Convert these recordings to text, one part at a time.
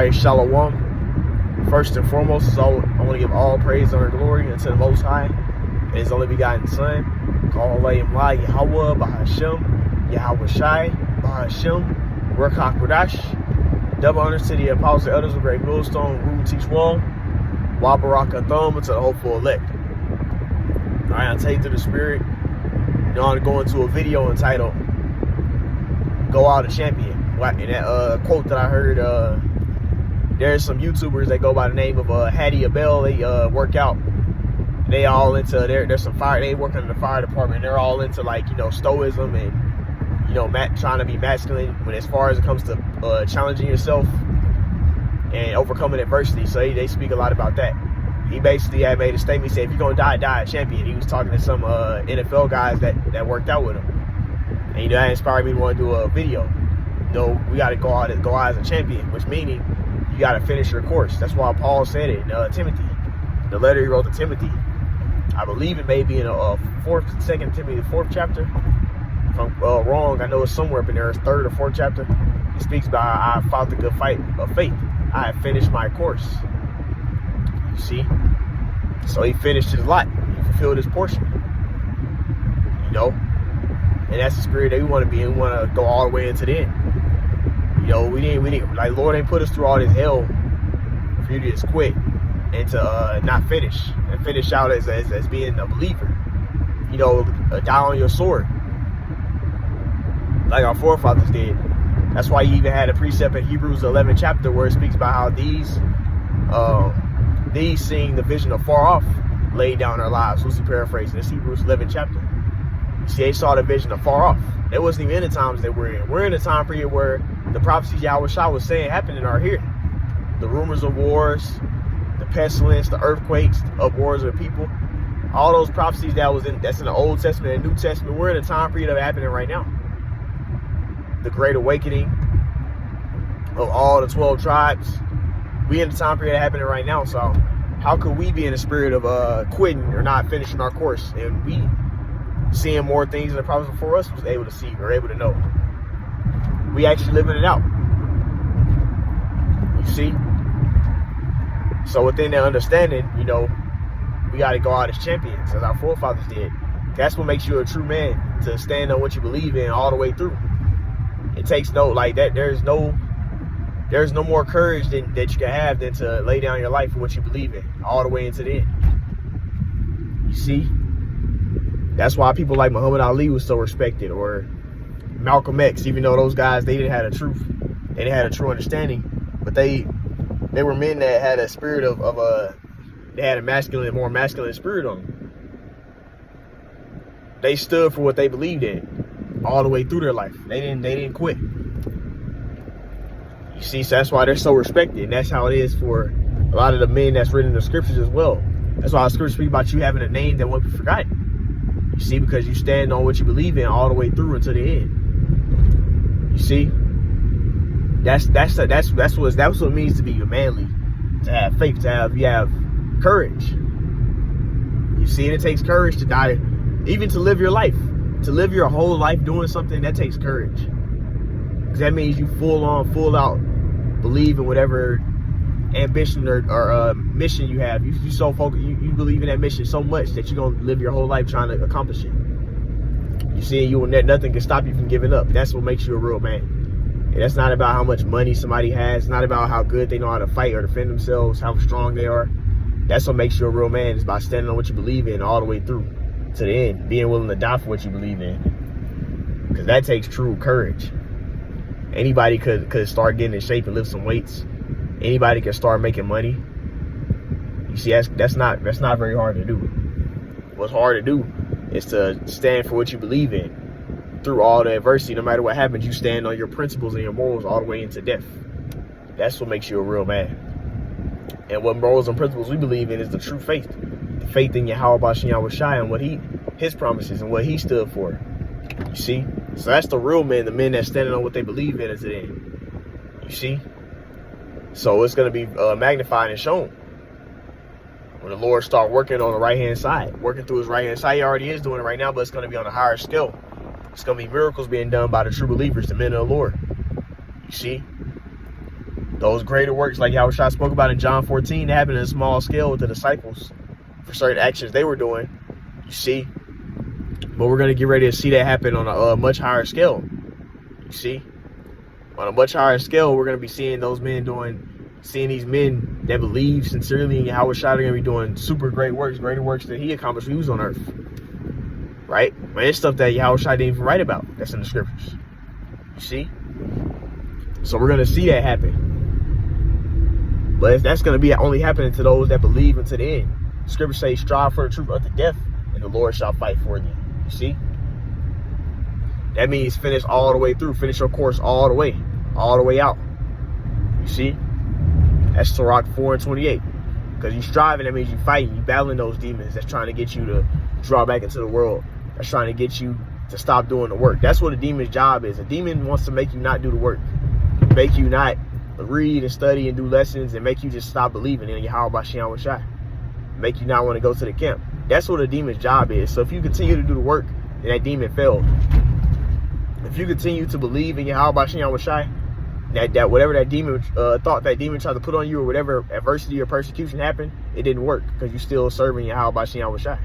Alright, Shalom. First and foremost, I want to give all praise, honor, and glory unto the Most High and His only begotten Son. Call Layim La Yahweh Bahashem, Yahweh Shai, Bahashem, Ruach HaKodesh. Double honors to the apostles and elders of Great Millstone, who teach well. Wa Baraka Thumb to the hopeful elect. Alright, I'll take to the Spirit. I'm going to go into a video entitled Go Out a Champion. In that quote that I heard, there's some YouTubers that go by the name of Hattie Abel. They work out. They all into there's some fire. They work under the fire department. They're all into, like, stoicism and trying to be masculine when as far as it comes to challenging yourself and overcoming adversity. So they speak a lot about that. He basically had made a statement. He said, if you're gonna die a champion. He was talking to some NFL guys that worked out with him, and that inspired me to want to do a video. We got to go out as a champion, which meaning you got to finish your course. That's why Paul said it in Timothy, the letter he wrote to Timothy. I believe it may be in Second Timothy, the 4th chapter. If I'm wrong, I know it's somewhere up in there. It's 3rd or 4th chapter. It speaks about I fought the good fight of faith. I have finished my course. You see? So he finished his lot. He fulfilled his portion. And that's the spirit that we want to be in. We want to go all the way into the end. We didn't, like, Lord ain't put us through all this hell for you to just quit and to not finish and finish out as being a believer. Die on your sword, like our forefathers did. That's why he even had a precept in Hebrews 11th chapter where it speaks about how these seeing the vision of far off laid down their lives. Loosely paraphrasing, it's Hebrews 11th chapter. See, they saw the vision of far off. It wasn't even in the times that we're in. We're in a time period where the prophecies Yahweh Shai was saying happening are here. The rumors of wars, the pestilence, the earthquakes, of wars of the people. All those prophecies that's in the Old Testament and New Testament, we're in a time period of happening right now. The Great Awakening of all the 12 tribes. We in the time period happening right now. So how could we be in the spirit of quitting or not finishing our course? And we seeing more things than the prophets before us was able to see or able to know. We actually living it out. You see? So within that understanding, we got to go out as champions, as our forefathers did. That's what makes you a true man, to stand on what you believe in all the way through. It takes there's no more courage that you can have than to lay down your life for what you believe in, all the way into the end. You see? That's why people like Muhammad Ali was so respected, or Malcolm X, even though those guys, they didn't have the truth. They didn't have a true understanding, but they were men that had a spirit they had a more masculine spirit on them. They stood for what they believed in all the way through their life. They didn't quit. You see, so that's why they're so respected, and that's how it is for a lot of the men that's written in the scriptures as well. That's why the scriptures speak about you having a name that won't be forgotten. You see, because you stand on what you believe in all the way through until the end. You see, that's what it means to be manly, to have faith, to have courage. You see, and it takes courage to die, even to live your life, to live your whole life doing something. That takes courage, because that means you full out believe in whatever ambition or mission you have. You so focused, you believe in that mission so much that you're gonna live your whole life trying to accomplish it. You see, nothing can stop you from giving up. That's what makes you a real man. And that's not about how much money somebody has. It's not about how good they know how to fight or defend themselves, how strong they are. That's what makes you a real man. It's about standing on what you believe in all the way through to the end, being willing to die for what you believe in, because that takes true courage. Anybody could start getting in shape and lift some weights. Anybody can start making money. You see, that's not very hard to do. What's hard to do is to stand for what you believe in through all the adversity. No matter what happens, you stand on your principles and your morals all the way into death. That's what makes you a real man. And what morals and principles we believe in is the true faith. The faith in Yahweh Bashem Yahweh Shai and what his promises and what he stood for. You see? So that's the real men, the men that standing on what they believe in is the end. You see? So it's going to be magnified and shown when the Lord start working on the right-hand side, working through his right-hand side. He already is doing it right now, but it's going to be on a higher scale. It's going to be miracles being done by the true believers, the men of the Lord. You see? Those greater works, like Yahushua spoke about in John 14, that happened in a small scale with the disciples for certain actions they were doing. You see? But we're going to get ready to see that happen on a much higher scale. You see? On a much higher scale, we're going to be seeing those men seeing these men that believe sincerely in Yahushua are going to be doing super great works, greater works that he accomplished when he was on earth. Right? But it's stuff that Yahushua didn't even write about. That's in the scriptures. You see? So we're going to see that happen. But that's going to be only happening to those that believe unto the end. The scriptures say, strive for the truth unto death, and the Lord shall fight for thee. You see? That means finish all the way through. Finish your course all the way out. You see? That's Sirach 4:28. Because you striving, that means you fighting, you battling those demons that's trying to get you to draw back into the world. That's trying to get you to stop doing the work. That's what a demon's job is. A demon wants to make you not do the work. Make you not read and study and do lessons, and make you just stop believing in Yahweh Bashem Washai. Make you not want to go to the camp. That's what a demon's job is. So if you continue to do the work, then that demon failed. If you continue to believe in Yahweh Bashem Washai, that whatever that demon thought that demon tried to put on you, or whatever adversity or persecution happened, it didn't work because you're still serving Yahweh Bashem Washai.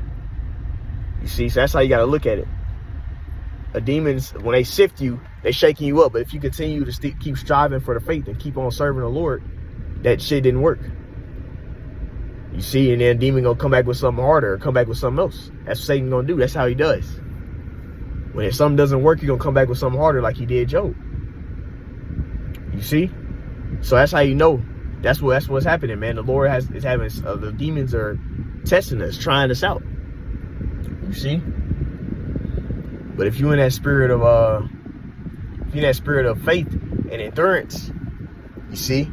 You see, so that's how you got to look at it. A demons, when they sift you, they shaking you up. But if you continue to keep striving for the faith and keep on serving the Lord, that shit didn't work. You see, and then demon gonna come back with something harder, or come back with something else. That's what Satan gonna do. That's how he does. When something doesn't work, he's gonna come back with something harder, like he did Job. You see? So that's how you know. That's what's happening, man. The Lord is having the demons are testing us, trying us out. You see? But if you're in that spirit of faith and endurance, you see,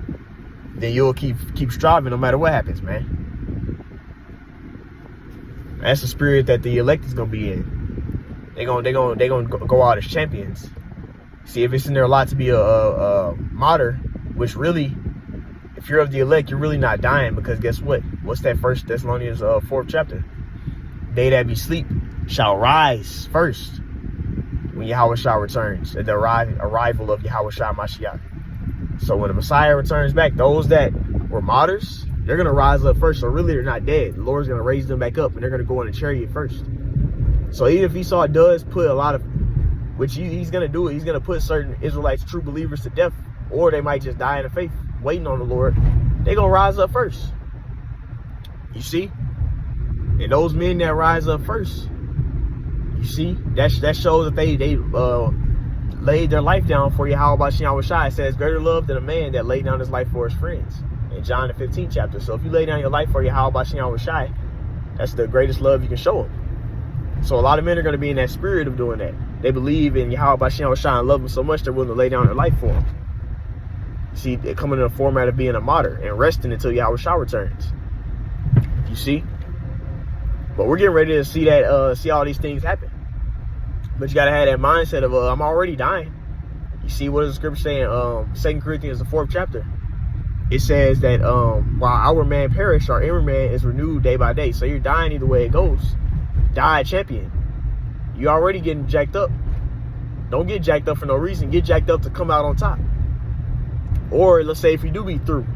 then you'll keep striving no matter what happens, man. That's the spirit that the elect is gonna be in. They're gonna go out as champions. See, if it's in their lot to be a martyr, which really, if you're of the elect, you're really not dying, because guess what? What's that 1 Thessalonians 4th chapter? They that be asleep shall rise first when Yahushua returns, at the arrival of Yahushua Mashiach. So when the Messiah returns back, those that were martyrs, they're going to rise up first. So really, they're not dead. The Lord's going to raise them back up, and they're going to go in a chariot first. So even if Esau does put a lot of, which he's going to do, he's going to put certain Israelites, true believers, to death, or they might just die in the faith, waiting on the Lord, they're going to rise up first. You see? And those men that rise up first, you see, that shows that they laid their life down for Yahweh Bashem Washai. It says, greater love than a man that laid down his life for his friends, in John the 15th chapter. So if you lay down your life for Yahweh Bashem Washai, that's the greatest love you can show him. So a lot of men are going to be in that spirit of doing that. They believe in Yahweh Bashem Washai and love him so much they're willing to lay down their life for him. You see, they're coming in a format of being a martyr and resting until Yahushua returns. You see? But we're getting ready to see that, see all these things happen. But you gotta have that mindset of I'm already dying. You see, what does the scripture say in 2 Corinthians the 4th chapter? It says that while our man perish, our inner man is renewed day by day. So you're dying either way it goes. Die a champion. You're already getting jacked up. Don't get jacked up for no reason. Get jacked up to come out on top. Or let's say if you do be through.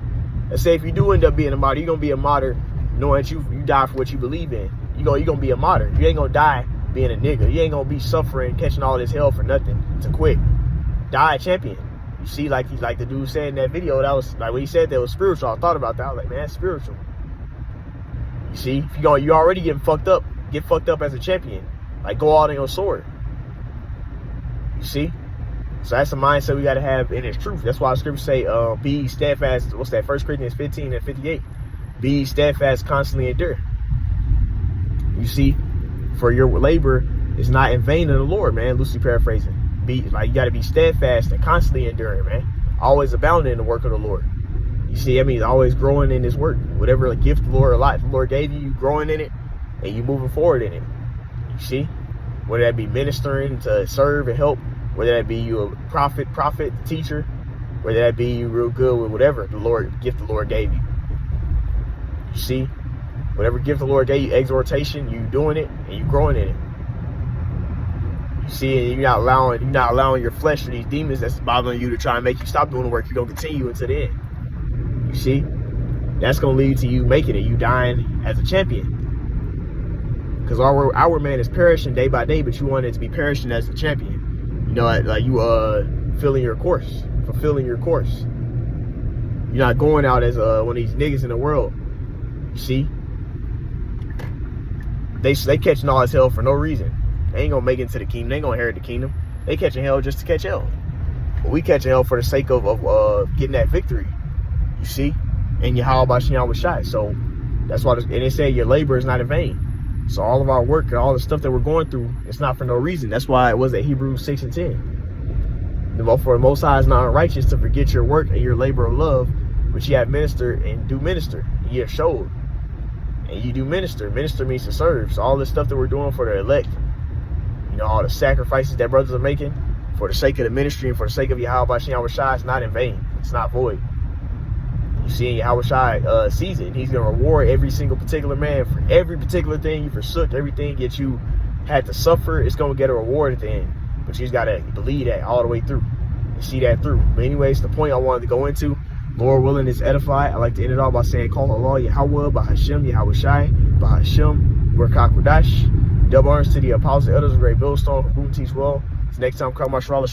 Let's say if you do end up being a martyr, you're gonna be a martyr knowing that you die for what you believe in. You're gonna be a martyr. You ain't gonna die being a nigga. You ain't gonna be suffering, catching all this hell for nothing, to quit. Die a champion. You see, like the dude said in that video, that was like when he said that was spiritual. I thought about that. I was like, man, that's spiritual. You see, if you already getting fucked up, get fucked up as a champion. Like, go out on your sword. You see? So that's the mindset we gotta have in its truth. That's why the scriptures say, be steadfast. What's that? 1 Corinthians 15 and 58. Be steadfast, constantly endure. You see, for your labor is not in vain in the Lord, man. Loosely paraphrasing. You gotta be steadfast and constantly enduring, man. Always abounding in the work of the Lord. You see, that means always growing in His work. Whatever gift the Lord gave you, you growing in it, and you moving forward in it. You see, whether that be ministering to serve and help, whether that be you a prophet, teacher, whether that be you real good with whatever gift the Lord gave you. You see, whatever gift the Lord gave you, exhortation, you doing it and you growing in it. You see, and you're not allowing your flesh or these demons that's bothering you to try and make you stop doing the work. You're gonna continue until the end. You see? That's going to lead to you making it, you dying as a champion. Because our man is perishing day by day, but you want it to be perishing as a champion. You know, like you fulfilling your course. You're not going out as one of these niggas in the world. You see? They catching all this hell for no reason. They ain't gonna make it into the kingdom. They ain't gonna inherit the kingdom. They catching hell just to catch hell. But we catching hell for the sake of getting that victory. You see? And Yahweh Shem was shot. So that's why, and they say your labor is not in vain. So all of our work and all the stuff that we're going through, it's not for no reason. That's why it was at Hebrews 6 and 10. For the Most High is not unrighteous to forget your work and your labor of love, which ye have ministered and do minister. Ye have showed. And you do minister. Minister means to serve. So all this stuff that we're doing for the elect, you know, all the sacrifices that brothers are making for the sake of the ministry and for the sake of Yahweh Shem Shai, it's not in vain. It's not void. You see, Yahweh Shai sees it. And he's going to reward every single particular man for every particular thing you forsook, everything that you had to suffer. It's going to get a reward at the end. But you just got to believe that all the way through and see that through. But anyways, the point I wanted to go into, Lord willing, is edified. I like to end it all by saying, call Allah Yahweh, Bahashem, Yahweh Shai, Bahashem, Workah Kodash. Double honors to the apostles, elders of Great Millstone, who teach well. Next time, come, Shalom.